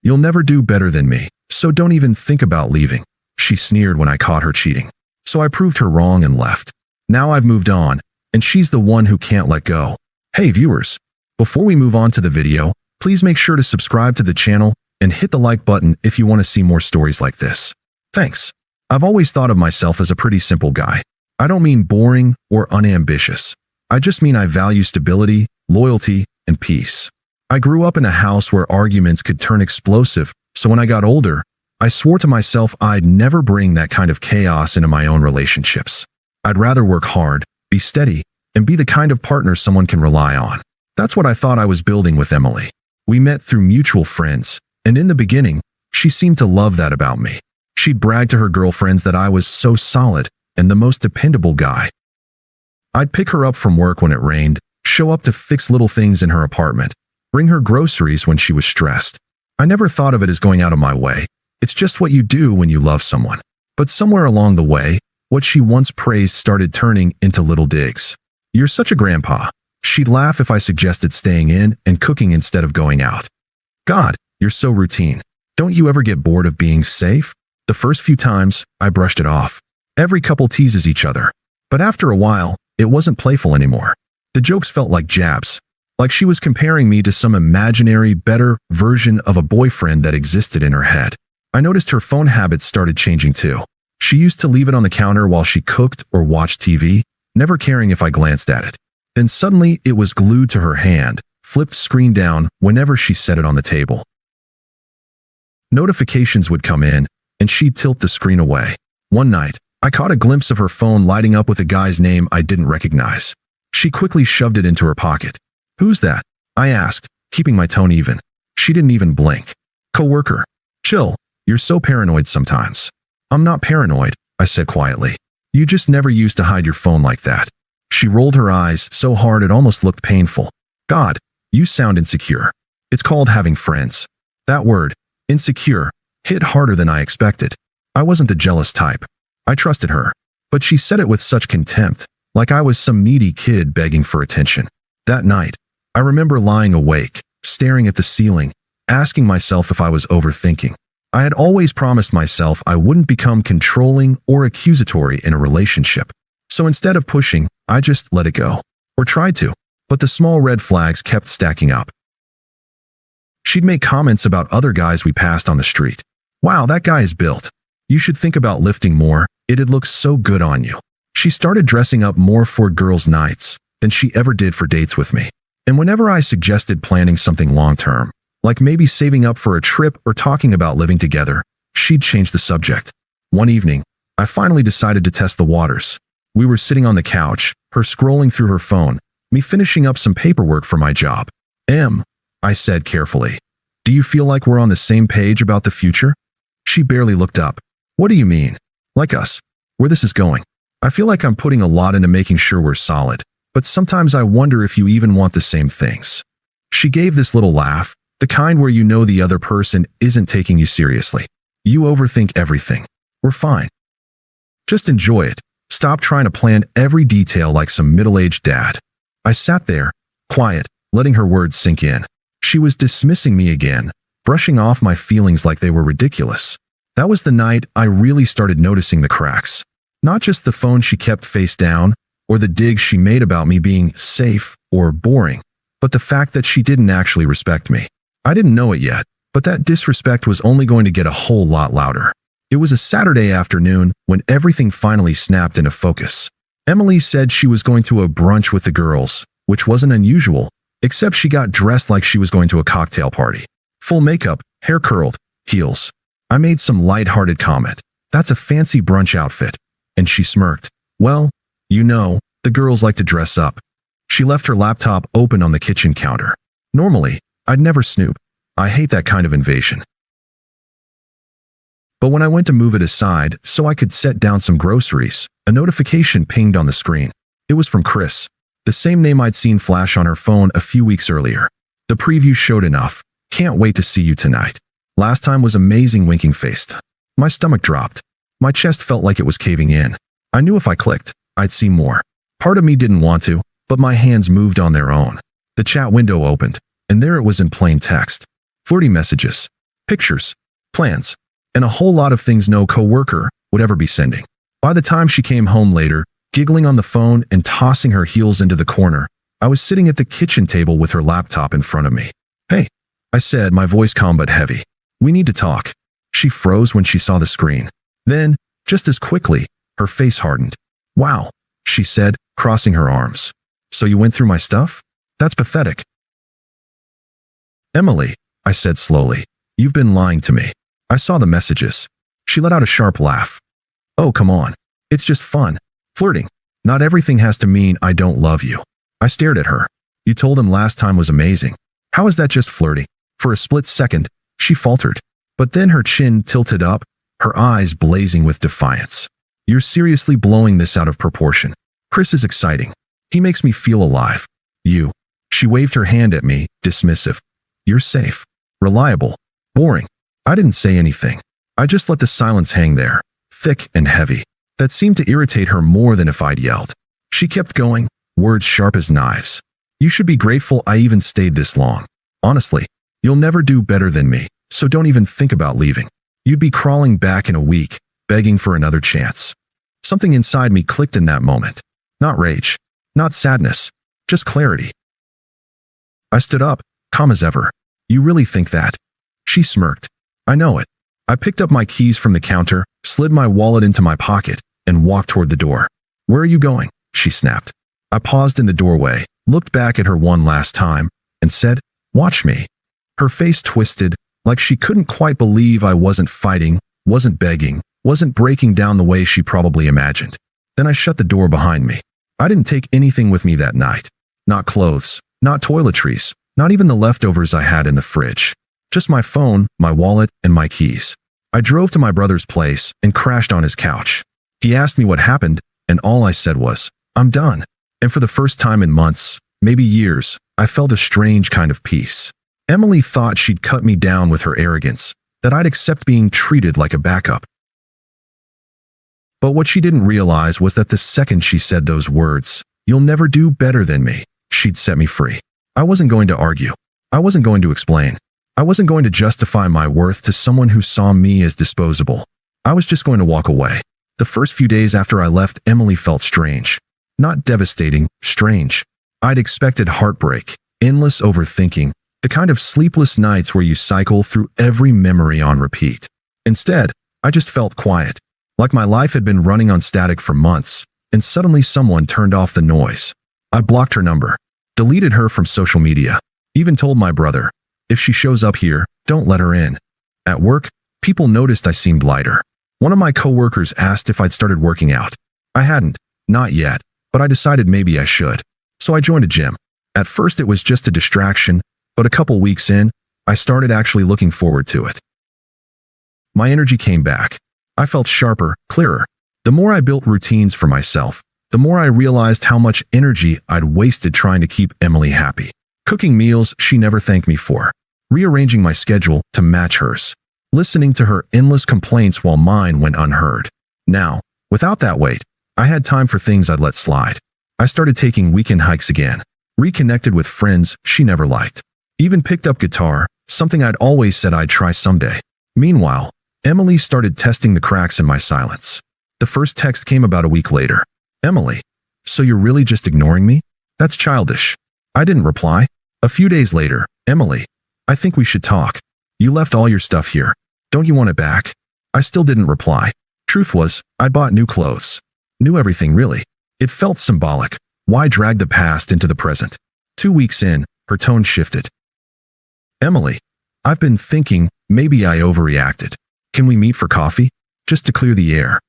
You'll never do better than me, so don't even think about leaving. She sneered when I caught her cheating. So I proved her wrong and left. Now I've moved on, and she's the one who can't let go. Hey viewers, before we move on to the video, please make sure to subscribe to the channel and hit the like button if you want to see more stories like this. Thanks. I've always thought of myself as a pretty simple guy. I don't mean boring or unambitious. I just mean I value stability, loyalty, and peace. I grew up in a house where arguments could turn explosive, so when I got older, I swore to myself I'd never bring that kind of chaos into my own relationships. I'd rather work hard, be steady, and be the kind of partner someone can rely on. That's what I thought I was building with Emily. We met through mutual friends, and in the beginning, she seemed to love that about me. She'd brag to her girlfriends that I was so solid and the most dependable guy. I'd pick her up from work when it rained, show up to fix little things in her apartment, bring her groceries when she was stressed. I never thought of it as going out of my way. It's just what you do when you love someone. But somewhere along the way, what she once praised started turning into little digs. You're such a grandpa. She'd laugh if I suggested staying in and cooking instead of going out. God, you're so routine. Don't you ever get bored of being safe? The first few times, I brushed it off. Every couple teases each other. But after a while, it wasn't playful anymore. The jokes felt like jabs. Like she was comparing me to some imaginary, better version of a boyfriend that existed in her head. I noticed her phone habits started changing too. She used to leave it on the counter while she cooked or watched TV, never caring if I glanced at it. Then suddenly it was glued to her hand, flipped screen down whenever she set it on the table. Notifications would come in, and she'd tilt the screen away. One night, I caught a glimpse of her phone lighting up with a guy's name I didn't recognize. She quickly shoved it into her pocket. Who's that? I asked, keeping my tone even. She didn't even blink. Coworker. Chill, you're so paranoid sometimes. I'm not paranoid, I said quietly. You just never used to hide your phone like that. She rolled her eyes so hard it almost looked painful. God, you sound insecure. It's called having friends. That word, insecure, hit harder than I expected. I wasn't the jealous type. I trusted her. But she said it with such contempt, like I was some needy kid begging for attention. That night, I remember lying awake, staring at the ceiling, asking myself if I was overthinking. I had always promised myself I wouldn't become controlling or accusatory in a relationship. So instead of pushing, I just let it go. Or tried to. But the small red flags kept stacking up. She'd make comments about other guys we passed on the street. Wow, that guy is built. You should think about lifting more. It'd look so good on you. She started dressing up more for girls' nights than she ever did for dates with me. And whenever I suggested planning something long-term, like maybe saving up for a trip or talking about living together, she'd change the subject. One evening, I finally decided to test the waters. We were sitting on the couch, her scrolling through her phone, me finishing up some paperwork for my job. I said carefully, do you feel like we're on the same page about the future? She barely looked up. What do you mean? Like us. Where this is going. I feel like I'm putting a lot into making sure we're solid, but sometimes I wonder if you even want the same things. She gave this little laugh, the kind where you know the other person isn't taking you seriously. You overthink everything. We're fine. Just enjoy it. Stop trying to plan every detail like some middle-aged dad. I sat there, quiet, letting her words sink in. She was dismissing me again, brushing off my feelings like they were ridiculous. That was the night I really started noticing the cracks. Not just the phone she kept face down, or the digs she made about me being safe or boring, but the fact that she didn't actually respect me. I didn't know it yet, but that disrespect was only going to get a whole lot louder. It was a Saturday afternoon when everything finally snapped into focus. Emily said she was going to a brunch with the girls, which wasn't unusual, except she got dressed like she was going to a cocktail party. Full makeup, hair curled, heels. I made some light-hearted comment. That's a fancy brunch outfit. And she smirked. Well, you know, the girls like to dress up. She left her laptop open on the kitchen counter. Normally, I'd never snoop. I hate that kind of invasion. But when I went to move it aside so I could set down some groceries, a notification pinged on the screen. It was from Chris, the same name I'd seen flash on her phone a few weeks earlier. The preview showed enough. Can't wait to see you tonight. Last time was amazing, winking faced. My stomach dropped. My chest felt like it was caving in. I knew if I clicked, I'd see more. Part of me didn't want to, but my hands moved on their own. The chat window opened, and there it was in plain text. Flirty messages. pictures, plans, and a whole lot of things no coworker would ever be sending. By the time she came home later, giggling on the phone and tossing her heels into the corner, I was sitting at the kitchen table with her laptop in front of me. "Hey," I said, my voice calm but heavy. "We need to talk." She froze when she saw the screen. Then, just as quickly, her face hardened. "Wow," she said, crossing her arms. "So you went through my stuff? That's pathetic." "Emily," I said slowly, "you've been lying to me. I saw the messages." She let out a sharp laugh. "Oh, come on. It's just fun. Flirting. Not everything has to mean I don't love you." I stared at her. "You told him last time was amazing. How is that just flirting?" For a split second, she faltered. But then her chin tilted up, her eyes blazing with defiance. "You're seriously blowing this out of proportion. Chris is exciting. He makes me feel alive. You." She waved her hand at me, dismissive. "You're safe. Reliable. Boring." I didn't say anything. I just let the silence hang there, thick and heavy. That seemed to irritate her more than if I'd yelled. She kept going, words sharp as knives. "You should be grateful I even stayed this long. Honestly, you'll never do better than me, so don't even think about leaving. You'd be crawling back in a week, begging for another chance." Something inside me clicked in that moment. Not rage, not sadness, just clarity. I stood up, calm as ever. "You really think that?" She smirked. "I know it." I picked up my keys from the counter, slid my wallet into my pocket, and walked toward the door. "Where are you going?" she snapped. I paused in the doorway, looked back at her one last time, and said, "Watch me." Her face twisted, like she couldn't quite believe I wasn't fighting, wasn't begging, wasn't breaking down the way she probably imagined. Then I shut the door behind me. I didn't take anything with me that night. Not clothes, not toiletries, not even the leftovers I had in the fridge. Just my phone, my wallet, and my keys. I drove to my brother's place and crashed on his couch. He asked me what happened, and all I said was, "I'm done." And for the first time in months, maybe years, I felt a strange kind of peace. Emily thought she'd cut me down with her arrogance, that I'd accept being treated like a backup. But what she didn't realize was that the second she said those words, "You'll never do better than me," she'd set me free. I wasn't going to argue. I wasn't going to explain. I wasn't going to justify my worth to someone who saw me as disposable. I was just going to walk away. The first few days after I left, Emily felt strange. Not devastating, strange. I'd expected heartbreak, endless overthinking, the kind of sleepless nights where you cycle through every memory on repeat. Instead, I just felt quiet, like my life had been running on static for months, and suddenly someone turned off the noise. I blocked her number, deleted her from social media, even told my brother, "If she shows up here, don't let her in." At work, people noticed I seemed lighter. One of my coworkers asked if I'd started working out. I hadn't, not yet, but I decided maybe I should. So I joined a gym. At first it was just a distraction, but a couple weeks in, I started actually looking forward to it. My energy came back. I felt sharper, clearer. The more I built routines for myself, the more I realized how much energy I'd wasted trying to keep Emily happy. Cooking meals she never thanked me for. Rearranging my schedule to match hers. Listening to her endless complaints while mine went unheard. Now, without that weight, I had time for things I'd let slide. I started taking weekend hikes again. Reconnected with friends she never liked. Even picked up guitar, something I'd always said I'd try someday. Meanwhile, Emily started testing the cracks in my silence. The first text came about a week later. "Emily, so you're really just ignoring me? That's childish." I didn't reply. A few days later, "Emily, I think we should talk. You left all your stuff here. Don't you want it back?" I still didn't reply. Truth was, I'd bought new clothes. New everything, really. It felt symbolic. Why drag the past into the present? 2 weeks in, her tone shifted. "Emily, I've been thinking maybe I overreacted. Can we meet for coffee? Just to clear the air."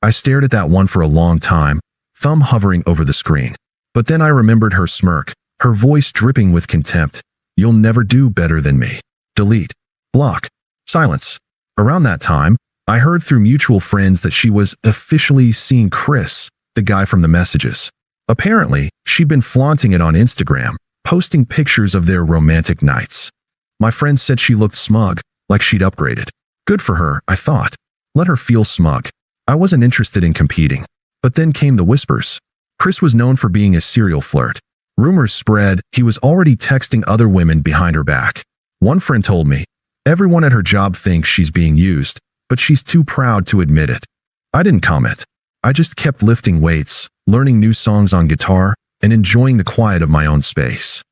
I stared at that one for a long time, thumb hovering over the screen. But then I remembered her smirk, her voice dripping with contempt. "You'll never do better than me." Delete. Block. Silence. Around that time, I heard through mutual friends that she was officially seeing Chris, the guy from the messages. Apparently, she'd been flaunting it on Instagram, posting pictures of their romantic nights. My friends said she looked smug, like she'd upgraded. Good for her, I thought. Let her feel smug. I wasn't interested in competing. But then came the whispers. Chris was known for being a serial flirt. Rumors spread he was already texting other women behind her back. One friend told me, Everyone at her job thinks she's being used, but she's too proud to admit it. I didn't comment. I just kept lifting weights, learning new songs on guitar, and enjoying the quiet of my own space.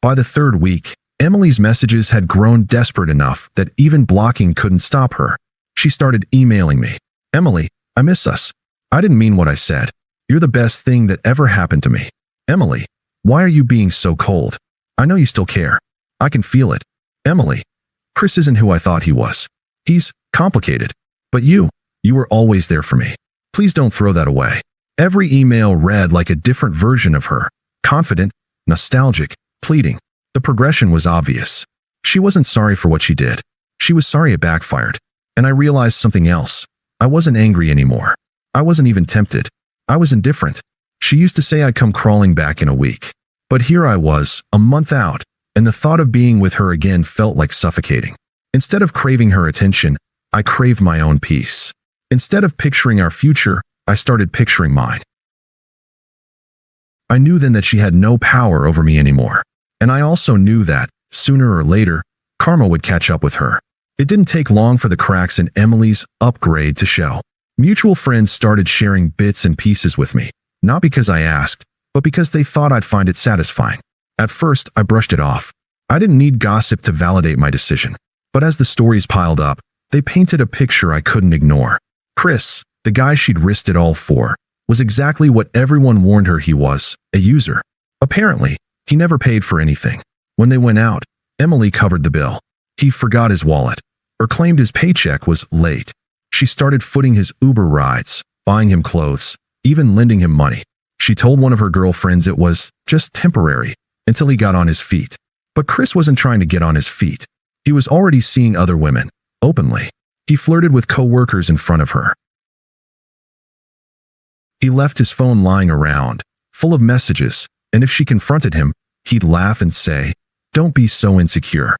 By the third week, Emily's messages had grown desperate enough that even blocking couldn't stop her. She started emailing me. Emily, I miss us. I didn't mean what I said. You're the best thing that ever happened to me. Emily, why are you being so cold? I know you still care. I can feel it. Emily, Chris isn't who I thought he was. He's complicated. But you were always there for me. Please don't throw that away. Every email read like a different version of her. Confident, nostalgic, pleading. The progression was obvious. She wasn't sorry for what she did. She was sorry it backfired. And I realized something else. I wasn't angry anymore. I wasn't even tempted. I was indifferent. She used to say I'd come crawling back in a week. But here I was, a month out, and the thought of being with her again felt like suffocating. Instead of craving her attention, I craved my own peace. Instead of picturing our future, I started picturing mine. I knew then that she had no power over me anymore. And I also knew that, sooner or later, karma would catch up with her. It didn't take long for the cracks in Emily's upgrade to show. Mutual friends started sharing bits and pieces with me, not because I asked, but because they thought I'd find it satisfying. At first, I brushed it off. I didn't need gossip to validate my decision. But as the stories piled up, they painted a picture I couldn't ignore. Chris, the guy she'd risked it all for, was exactly what everyone warned her he was, a user. Apparently, he never paid for anything. When they went out, Emily covered the bill. He forgot his wallet, or claimed his paycheck was late. She started footing his Uber rides, buying him clothes, even lending him money. She told one of her girlfriends it was just temporary, until he got on his feet. But Chris wasn't trying to get on his feet. He was already seeing other women, openly. He flirted with co-workers in front of her. He left his phone lying around, full of messages, and if she confronted him, he'd laugh and say, "Don't be so insecure."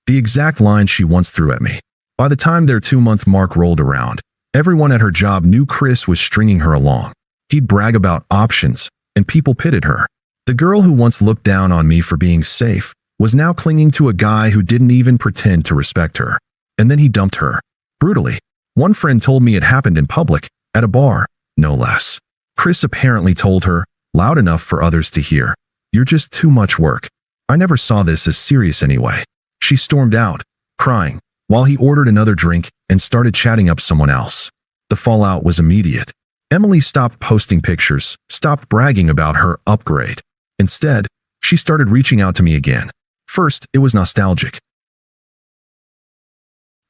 The exact line she once threw at me. By the time their 2-month mark rolled around, everyone at her job knew Chris was stringing her along. He'd brag about options, and people pitted her. The girl who once looked down on me for being safe was now clinging to a guy who didn't even pretend to respect her. And then he dumped her. Brutally. One friend told me it happened in public, at a bar, no less. Chris apparently told her, loud enough for others to hear, "You're just too much work." I never saw this as serious anyway. She stormed out, crying, while he ordered another drink and started chatting up someone else. The fallout was immediate. Emily stopped posting pictures, stopped bragging about her upgrade. Instead, she started reaching out to me again. First, it was nostalgic.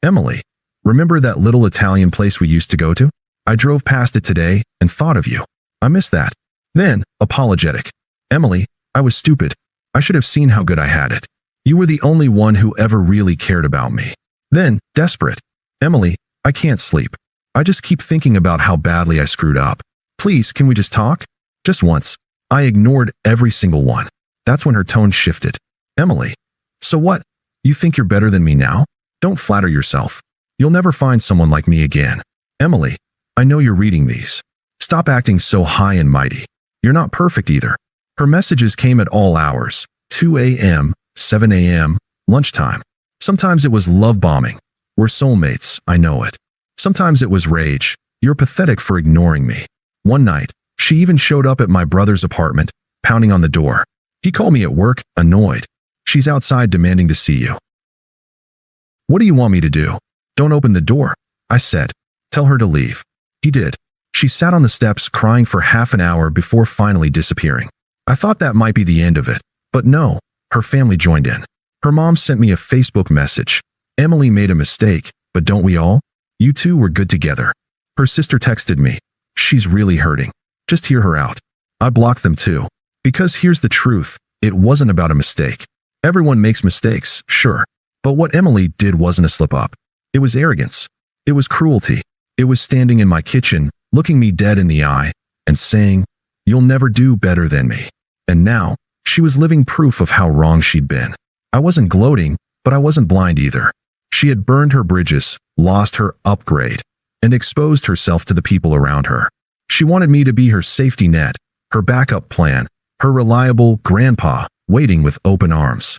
"Emily, remember that little Italian place we used to go to? I drove past it today and thought of you. I miss that." Then, apologetic. "Emily, I was stupid. I should have seen how good I had it. You were the only one who ever really cared about me." Then, desperate. "Emily, I can't sleep. I just keep thinking about how badly I screwed up. Please, can we just talk? Just once." I ignored every single one. That's when her tone shifted. "Emily, so what? You think you're better than me now? Don't flatter yourself. You'll never find someone like me again. Emily, I know you're reading these. Stop acting so high and mighty. You're not perfect either." Her messages came at all hours, 2 a.m., 7 a.m., lunchtime. Sometimes it was love bombing. "We're soulmates, I know it." Sometimes it was rage. "You're pathetic for ignoring me." One night, she even showed up at my brother's apartment, pounding on the door. He called me at work, annoyed. "She's outside demanding to see you." "What do you want me to do?" "Don't open the door," I said. "Tell her to leave." He did. She sat on the steps crying for half an hour before finally disappearing. I thought that might be the end of it, but no, her family joined in. Her mom sent me a Facebook message. "Emily made a mistake, but don't we all? You two were good together." Her sister texted me. "She's really hurting. Just hear her out." I blocked them too. Because here's the truth, it wasn't about a mistake. Everyone makes mistakes, sure. But what Emily did wasn't a slip-up. It was arrogance. It was cruelty. It was standing in my kitchen, looking me dead in the eye, and saying, "You'll never do better than me." And now, she was living proof of how wrong she'd been. I wasn't gloating, but I wasn't blind either. She had burned her bridges, lost her upgrade, and exposed herself to the people around her. She wanted me to be her safety net, her backup plan, her reliable grandpa waiting with open arms.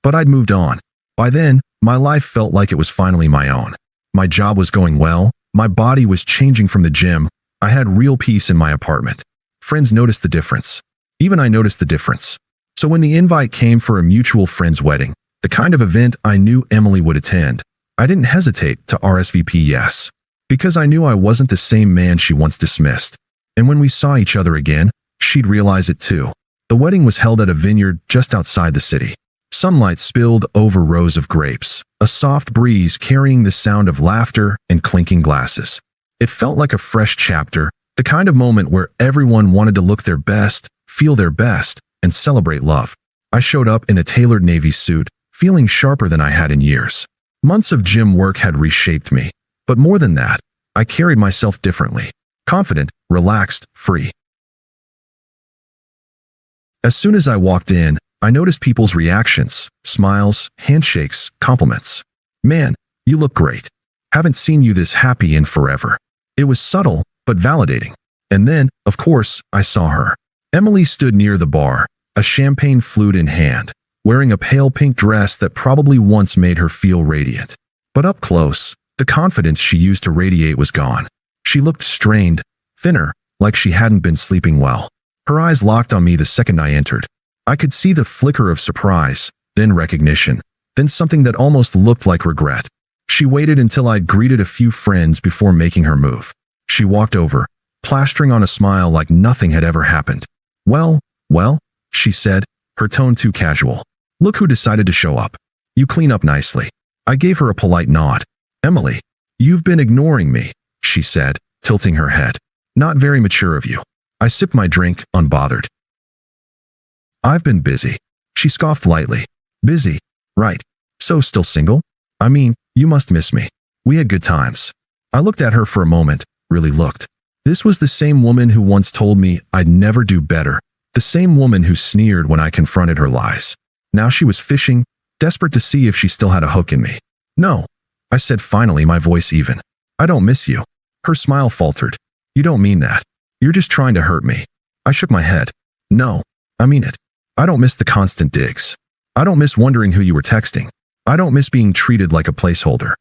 But I'd moved on. By then, my life felt like it was finally my own. My job was going well, my body was changing from the gym, I had real peace in my apartment. Friends noticed the difference. Even I noticed the difference. So when the invite came for a mutual friend's wedding, the kind of event I knew Emily would attend, I didn't hesitate to RSVP yes. Because I knew I wasn't the same man she once dismissed. And when we saw each other again, she'd realize it too. The wedding was held at a vineyard just outside the city. Sunlight spilled over rows of grapes, a soft breeze carrying the sound of laughter and clinking glasses. It felt like a fresh chapter, the kind of moment where everyone wanted to look their best, feel their best, and celebrate love. I showed up in a tailored navy suit, feeling sharper than I had in years. Months of gym work had reshaped me, but more than that, I carried myself differently. Confident, relaxed, free. As soon as I walked in, I noticed people's reactions, smiles, handshakes, compliments. Man, you look great. Haven't seen you this happy in forever. It was subtle, but validating. And then, of course, I saw her. Emily stood near the bar, a champagne flute in hand, wearing a pale pink dress that probably once made her feel radiant. But up close, the confidence she used to radiate was gone. She looked strained, thinner, like she hadn't been sleeping well. Her eyes locked on me the second I entered. I could see the flicker of surprise, then recognition, then something that almost looked like regret. She waited until I'd greeted a few friends before making her move. She walked over, plastering on a smile like nothing had ever happened. Well, she said, her tone too casual. Look who decided to show up. You clean up nicely. I gave her a polite nod. Emily, you've been ignoring me, she said, tilting her head. Not very mature of you. I sipped my drink, unbothered. I've been busy. She scoffed lightly. Busy? Right. So still single? I mean, you must miss me. We had good times. I looked at her for a moment, really looked. This was the same woman who once told me I'd never do better, the same woman who sneered when I confronted her lies. Now she was fishing, desperate to see if she still had a hook in me. No, I said finally, my voice even. I don't miss you. Her smile faltered. You don't mean that. You're just trying to hurt me. I shook my head. No, I mean it. I don't miss the constant digs. I don't miss wondering who you were texting. I don't miss being treated like a placeholder.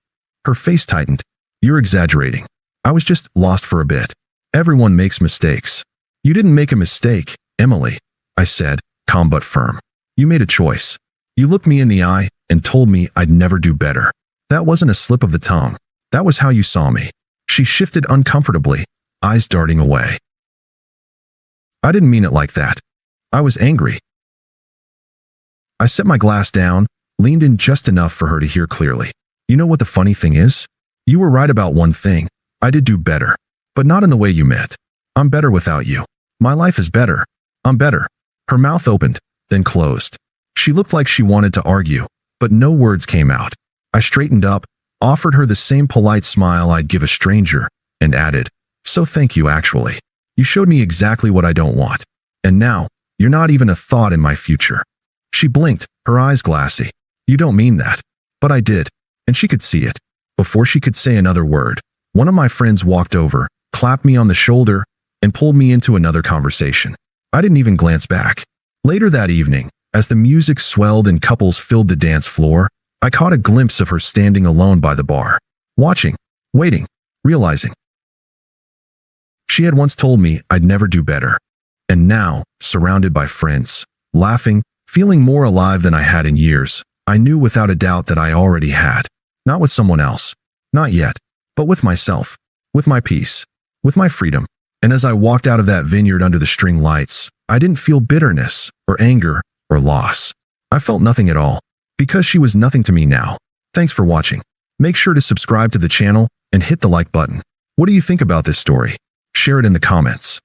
Her face tightened. You're exaggerating. I was just lost for a bit. Everyone makes mistakes. You didn't make a mistake, Emily, I said, calm but firm. You made a choice. You looked me in the eye and told me I'd never do better. That wasn't a slip of the tongue. That was how you saw me. She shifted uncomfortably, eyes darting away. I didn't mean it like that. I was angry. I set my glass down, leaned in just enough for her to hear clearly. You know what the funny thing is? You were right about one thing. I did do better. But not in the way you meant. I'm better without you. My life is better. I'm better. Her mouth opened, then closed. She looked like she wanted to argue, but no words came out. I straightened up, offered her the same polite smile I'd give a stranger, and added, So thank you actually. You showed me exactly what I don't want. And now, you're not even a thought in my future. She blinked, her eyes glassy. You don't mean that. But I did, and she could see it. Before she could say another word, one of my friends walked over, clapped me on the shoulder, and pulled me into another conversation. I didn't even glance back. Later that evening, as the music swelled and couples filled the dance floor, I caught a glimpse of her standing alone by the bar, watching, waiting, realizing. She had once told me I'd never do better. And now, surrounded by friends, laughing, feeling more alive than I had in years, I knew without a doubt that I already had. Not with someone else. Not yet. But with myself. With my peace. With my freedom. And as I walked out of that vineyard under the string lights, I didn't feel bitterness, or anger, or loss. I felt nothing at all. Because she was nothing to me now. Thanks for watching. Make sure to subscribe to the channel, and hit the like button. What do you think about this story? Share it in the comments.